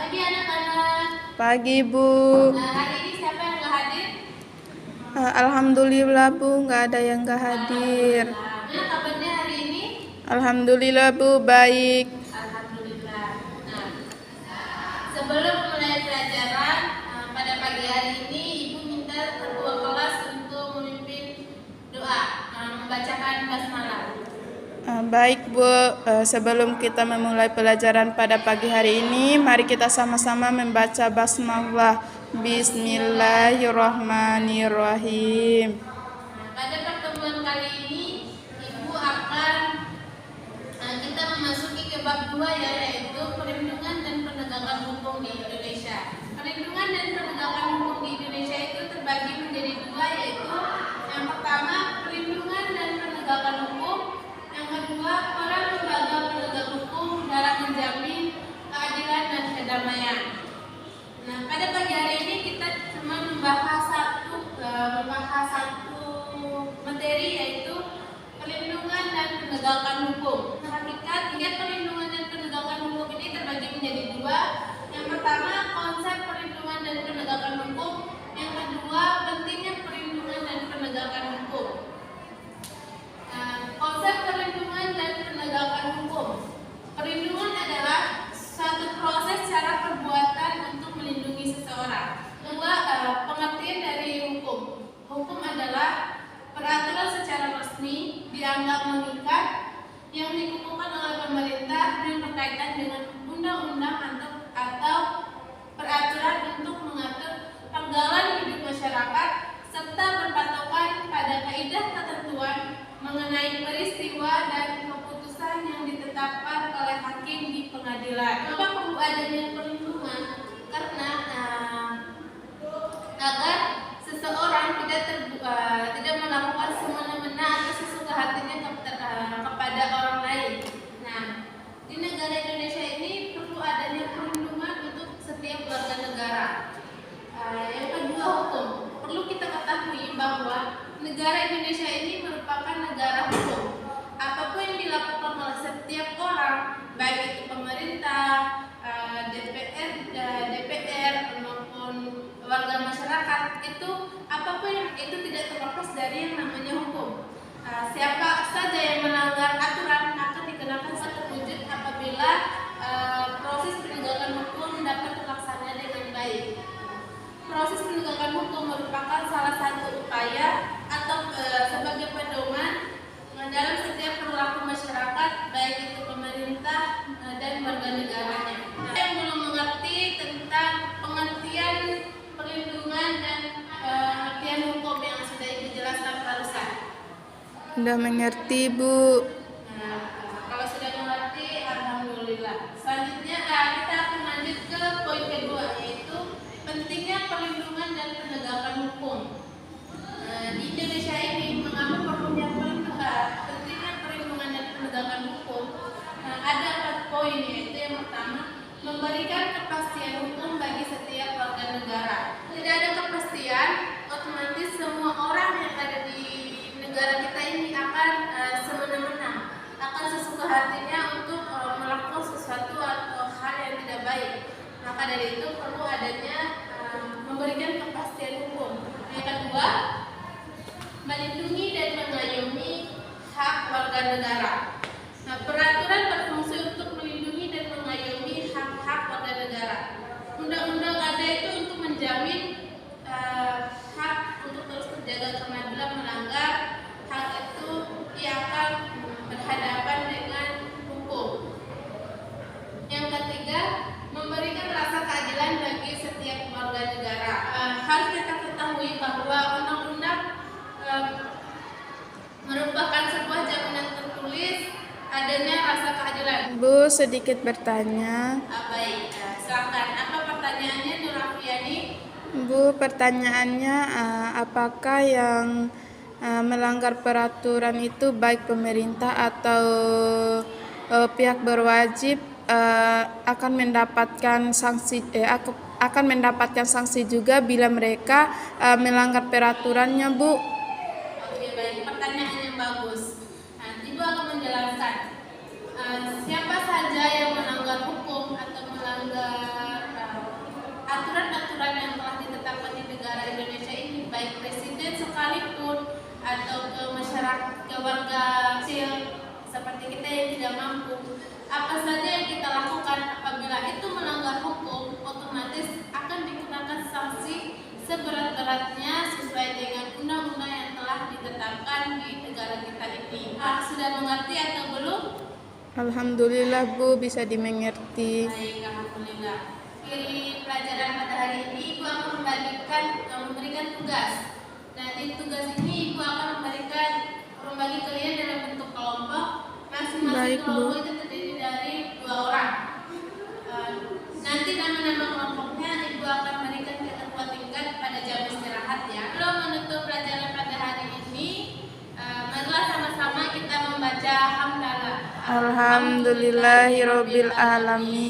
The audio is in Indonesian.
Pagi anak-anak. Pagi Bu. Hari ini siapa yang nggak hadir? Alhamdulillah Bu, nggak ada yang nggak hadir. Gimana kabarnya hari ini? Alhamdulillah Bu, baik. Alhamdulillah. Nah, sebelum mulai pelajaran pada pagi hari ini, Ibu minta ketua kelas untuk memimpin doa, membacakan basmalah. Baik Bu, sebelum kita memulai pelajaran pada pagi hari ini, mari kita sama-sama membaca basmalah. Bismillahirrahmanirrahim. Pada pertemuan kali ini, Ibu akan kita memasuki ke bab 2 yaitu perlindungan dan penegakan hukum di Indonesia. Perlindungan dan penegakan hukum di Indonesia itu terbagi menjadi 2, yaitu yang pertama perlindungan dan penegakan hukum, yang kedua peran lembaga penegak hukum dalam menjamin keadilan dan kedamaian. Nah, pada pagi hari ini kita cuma membahas satu materi, yaitu perlindungan dan penegakan hukum. Hakikat perlindungan dan penegakan hukum ini terbagi menjadi 2. Yang pertama konsep perlindungan dan penegakan hukum, yang kedua pentingnya perlindungan dan penegakan hukum. Konsep perlindungan dan penegakan hukum. Perlindungan adalah suatu proses cara perbuatan untuk melindungi seseorang. Kedua, pengertian dari hukum. Hukum adalah peraturan secara resmi dianggap mengikat yang dikukuhkan oleh pemerintah dan berkaitan dengan undang-undang atau peraturan untuk mengatur penggalan hidup masyarakat serta berpatokan pada kaidah ketentuan mengenai peristiwa dan keputusan yang ditetapkan oleh hakim di pengadilan. Kenapa perlu adanya perlindungan? Karena agar seseorang tidak melakukan semena-mena atau sesuka hatinya kepada orang lain. Nah, di negara Indonesia ini perlu adanya perlindungan untuk setiap warga negara. Yang kedua, hukum. Perlu kita ketahui bahwa negara Indonesia ini merupakan negara hukum. Apapun yang dilakukan oleh setiap orang, baik itu pemerintah, DPR maupun warga masyarakat, itu apapun itu tidak terlepas dari yang namanya hukum. Siapa saja yang melanggar aturan akan dikenakan satu wujud apabila proses penegakan hukum dapat terlaksana dengan baik. Proses penegakan hukum merupakan salah satu upaya atau sebagai pedoman dalam setiap perilaku masyarakat, baik itu pemerintah dan warga negaranya. Yang belum mengerti tentang pengertian perlindungan dan pengertian hukum yang sudah Ibu jelaskan barusan. Sudah mengerti Bu. Kalau sudah mengerti, alhamdulillah. Selanjutnya kita akan lanjut ke poin kedua, yaitu pentingnya perlindungan dan penegakan hukum. Di Indonesia ini mengapa perlunya pentingnya perlindungan dan penegakan hukum? Ada 4 poin, yaitu yang pertama memberikan kepastian hukum bagi setiap warga negara. Tidak ada kepastian, otomatis semua orang yang ada di negara kita ini akan semena-mena, akan sesuka hatinya untuk melakukan sesuatu atau hal yang tidak baik. Maka dari itu perlu adanya memberikan kepastian hukum. Yang kedua, melindungi dan mengayomi hak warga negara. Nah, peraturan berfungsi untuk melindungi dan mengayomi hak-hak warga negara. Undang-undang ada itu untuk menjamin hak untuk terus terjaga, karena bila melanggar hak itu ia akan berhadapan dengan hukum. Yang ketiga, memberikan rasa keadilan bagi setiap warga negara. Harus kita ketahui bahwa undang-undang merupakan sebuah jaminan tertulis adanya rasa keadilan. Bu, sedikit bertanya. Baik, silakan. Apa pertanyaannya, Nur Afriani? Bu, pertanyaannya apakah yang melanggar peraturan itu baik pemerintah atau pihak berwajib akan mendapatkan sanksi juga bila mereka melanggar peraturannya, Bu? Oke, baik. Pertanyaan yang bagus. Ibu akan menjelaskan siapa saja yang melanggar hukum atau melanggar sekalipun, atau ke masyarakat, ke warga kecil seperti kita yang tidak mampu, apa saja yang kita lakukan apabila itu melanggar hukum, otomatis akan dikenakan sanksi seberat-beratnya sesuai dengan undang-undang yang telah ditetapkan di negara kita ini. Sudah mengerti atau belum? Alhamdulillah Bu, bisa dimengerti. Baik, alhamdulillah. Di pelajaran pada hari ini Ibu akan memberikan tugas. Nah, di tugas ini Ibu akan membagi kalian dalam bentuk kelompok. Masing-masing Baik, Bu. kelompok itu terdiri dari 2 orang. Nanti nama-nama kelompoknya Ibu akan berikan ke ketua tingkat pada jam istirahat ya. Sebelum menutup pelajaran pada hari ini, marilah sama-sama kita membaca hamdalah. Alhamdulillahirobbil alamin.